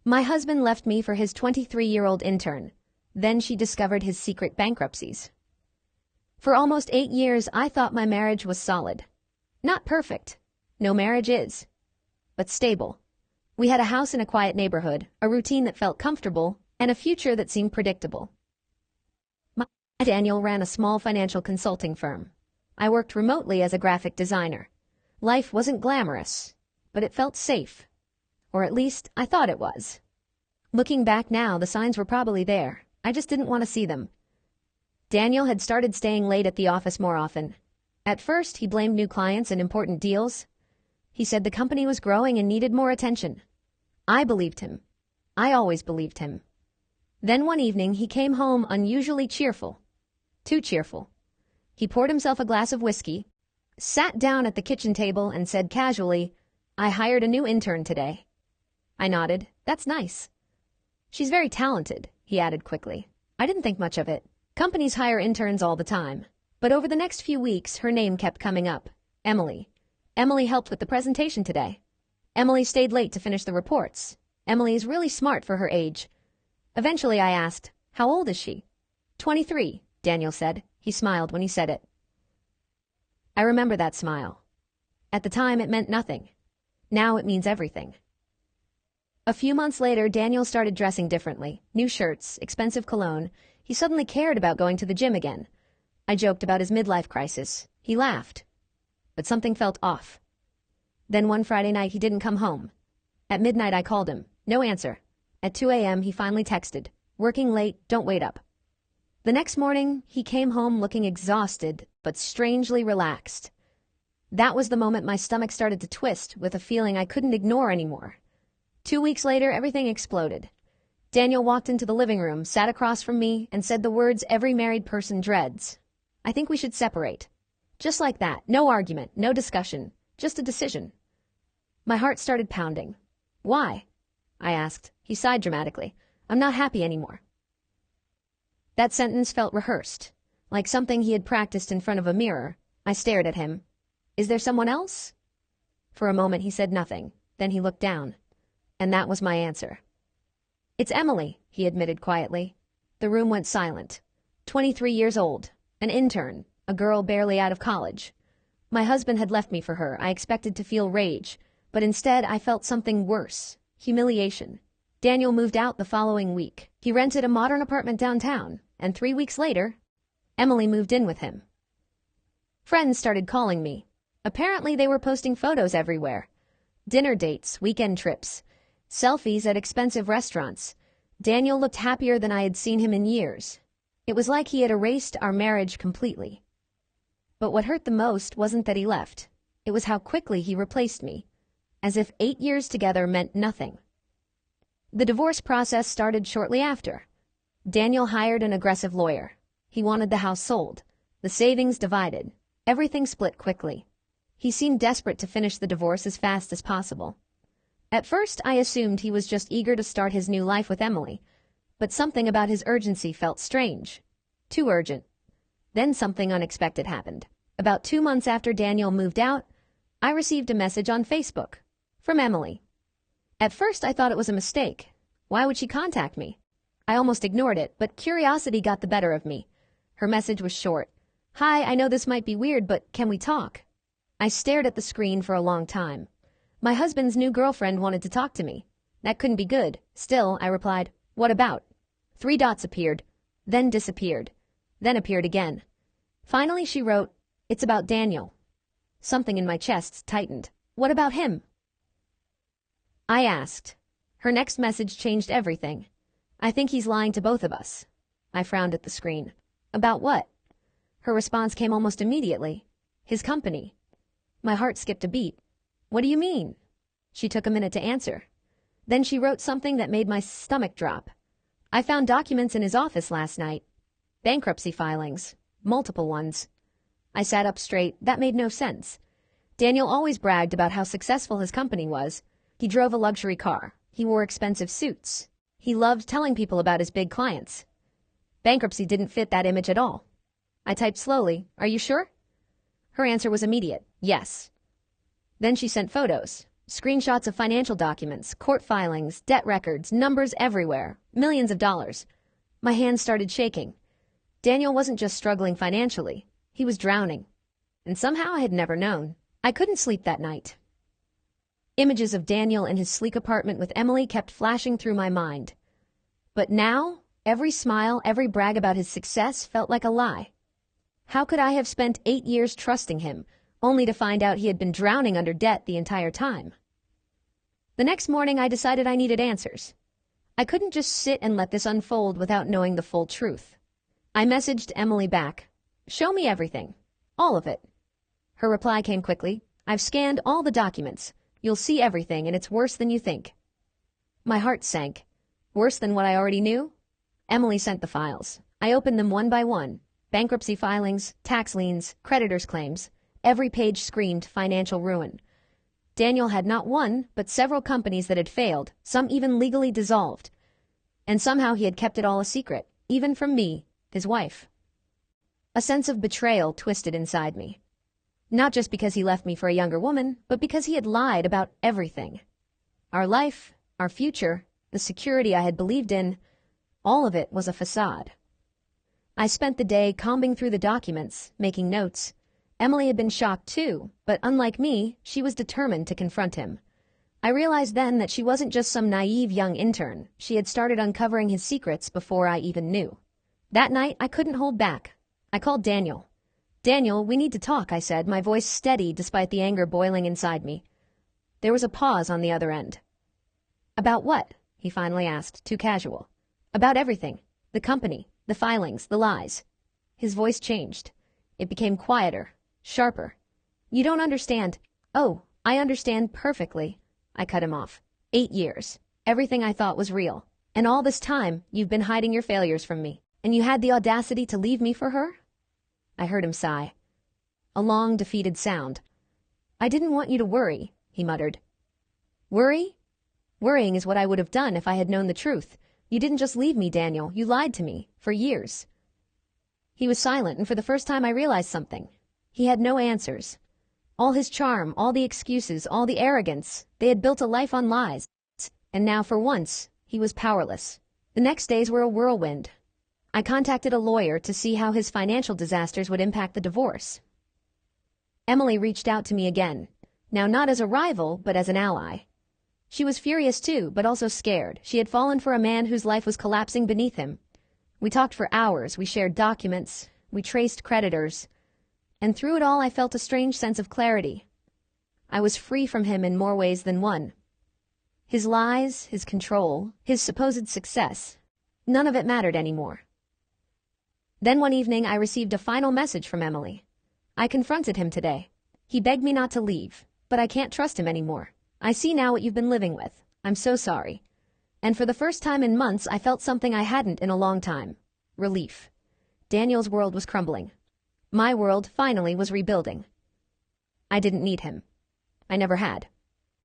My husband left me for his 23-year-old intern. Then she discovered his secret bankruptcies. For almost 8 years, I thought my marriage was solid. Not perfect. No marriage is. But stable. We had a house in a quiet neighborhood, a routine that felt comfortable, and a future that seemed predictable. Daniel ran a small financial consulting firm. I worked remotely as a graphic designer. Life wasn't glamorous, but it felt safe. Or at least, I thought it was. Looking back now, the signs were probably there. I just didn't want to see them. Daniel had started staying late at the office more often. At first, he blamed new clients and important deals. He said the company was growing and needed more attention. I believed him. I always believed him. Then one evening, he came home unusually cheerful. Too cheerful. He poured himself a glass of whiskey, sat down at the kitchen table, and said casually, "I hired a new intern today." I nodded. "That's nice." "She's very talented," he added quickly. I didn't think much of it. Companies hire interns all the time. But over the next few weeks, her name kept coming up. Emily. Emily helped with the presentation today. Emily stayed late to finish the reports. Emily is really smart for her age. Eventually I asked, "How old is she?" 23, Daniel said. He smiled when he said it. I remember that smile. At the time, it meant nothing. Now it means everything. A few months later, Daniel started dressing differently. New shirts, expensive cologne. He suddenly cared about going to the gym again. I joked about his midlife crisis. He laughed. But something felt off. Then one Friday night, he didn't come home. At midnight, I called him. No answer. At 2 a.m., he finally texted, "Working late, don't wait up." The next morning, he came home looking exhausted, but strangely relaxed. That was the moment my stomach started to twist with a feeling I couldn't ignore anymore. 2 weeks later, everything exploded. Daniel walked into the living room, sat across from me, and said the words every married person dreads. "I think we should separate." Just like that, no argument, no discussion, just a decision. My heart started pounding. "Why?" I asked. He sighed dramatically. "I'm not happy anymore." That sentence felt rehearsed, like something he had practiced in front of a mirror. I stared at him. "Is there someone else?" For a moment he said nothing. Then he looked down. And that was my answer. "It's Emily," he admitted quietly. The room went silent. 23 years old. An intern. A girl barely out of college. My husband had left me for her. I expected to feel rage. But instead, I felt something worse. Humiliation. Daniel moved out the following week. He rented a modern apartment downtown. And 3 weeks later, Emily moved in with him. Friends started calling me. Apparently they were posting photos everywhere. Dinner dates, weekend trips, selfies at expensive restaurants. Daniel looked happier than I had seen him in years. It was like he had erased our marriage completely. But what hurt the most wasn't that he left. It was how quickly he replaced me. As if 8 years together meant nothing. The divorce process started shortly after. Daniel hired an aggressive lawyer. He wanted the house sold. The savings divided. Everything split quickly. He seemed desperate to finish the divorce as fast as possible. At first, I assumed he was just eager to start his new life with Emily. But something about his urgency felt strange. Too urgent. Then something unexpected happened. About 2 months after Daniel moved out, I received a message on Facebook. From Emily. At first, I thought it was a mistake. Why would she contact me? I almost ignored it, but curiosity got the better of me. Her message was short. "Hi, I know this might be weird, but can we talk?" I stared at the screen for a long time. My husband's new girlfriend wanted to talk to me. That couldn't be good. Still, I replied, "What about?" 3 dots appeared, then disappeared, then appeared again. Finally, she wrote, "It's about Daniel." Something in my chest tightened. "What about him?" I asked. Her next message changed everything. "I think he's lying to both of us." I frowned at the screen. "About what?" Her response came almost immediately. "His company." My heart skipped a beat. "What do you mean?" She took a minute to answer. Then she wrote something that made my stomach drop. "I found documents in his office last night. Bankruptcy filings. Multiple ones." I sat up straight. That made no sense. Daniel always bragged about how successful his company was. He drove a luxury car. He wore expensive suits. He loved telling people about his big clients. Bankruptcy didn't fit that image at all. I typed slowly, "Are you sure?" Her answer was immediate, "Yes." Then she sent photos. Screenshots of financial documents, court filings, debt records, numbers everywhere, millions of dollars. My hands started shaking. Daniel wasn't just struggling financially, he was drowning. And somehow I had never known. I couldn't sleep that night. Images of Daniel in his sleek apartment with Emily kept flashing through my mind. But now, every smile, every brag about his success felt like a lie. How could I have spent 8 years trusting him, only to find out he had been drowning under debt the entire time? The next morning, I decided I needed answers. I couldn't just sit and let this unfold without knowing the full truth. I messaged Emily back. "Show me everything. All of it." Her reply came quickly. "I've scanned all the documents. You'll see everything, and it's worse than you think." My heart sank. Worse than what I already knew? Emily sent the files. I opened them one by one. Bankruptcy filings, tax liens, creditors' claims. Every page screamed financial ruin. Daniel had not one, but several companies that had failed, some even legally dissolved. And somehow he had kept it all a secret, even from me, his wife. A sense of betrayal twisted inside me. Not just because he left me for a younger woman, but because he had lied about everything. Our life, our future, the security I had believed in, all of it was a facade. I spent the day combing through the documents, making notes. Emily had been shocked too, but unlike me, she was determined to confront him. I realized then that she wasn't just some naive young intern. She had started uncovering his secrets before I even knew. That night, I couldn't hold back. I called Daniel. "Daniel, we need to talk," I said, my voice steady despite the anger boiling inside me. There was a pause on the other end. "About what?" he finally asked, too casual. "About everything. The company, the filings, the lies." His voice changed. It became quieter, sharper. "You don't understand." "Oh, I understand perfectly." I cut him off. 8 years. Everything I thought was real. And all this time, you've been hiding your failures from me. And you had the audacity to leave me for her? I heard him sigh. A long, defeated sound. "I didn't want you to worry," he muttered. "Worry? Worrying is what I would have done if I had known the truth. You didn't just leave me, Daniel. You lied to me. For years." He was silent, and for the first time I realized something. He had no answers. All his charm, all the excuses, all the arrogance, they had built a life on lies. And now, for once, he was powerless. The next days were a whirlwind. I contacted a lawyer to see how his financial disasters would impact the divorce. Emily reached out to me again, now not as a rival, but as an ally. She was furious too, but also scared. She had fallen for a man whose life was collapsing beneath him. We talked for hours, we shared documents, we traced creditors, and through it all I felt a strange sense of clarity. I was free from him in more ways than one. His lies, his control, his supposed success, none of it mattered anymore. Then one evening I received a final message from Emily. I confronted him today. He begged me not to leave, but I can't trust him anymore. "I see now what you've been living with. I'm so sorry." And for the first time in months, I felt something I hadn't in a long time. Relief. Daniel's world was crumbling. My world, finally, was rebuilding. I didn't need him. I never had.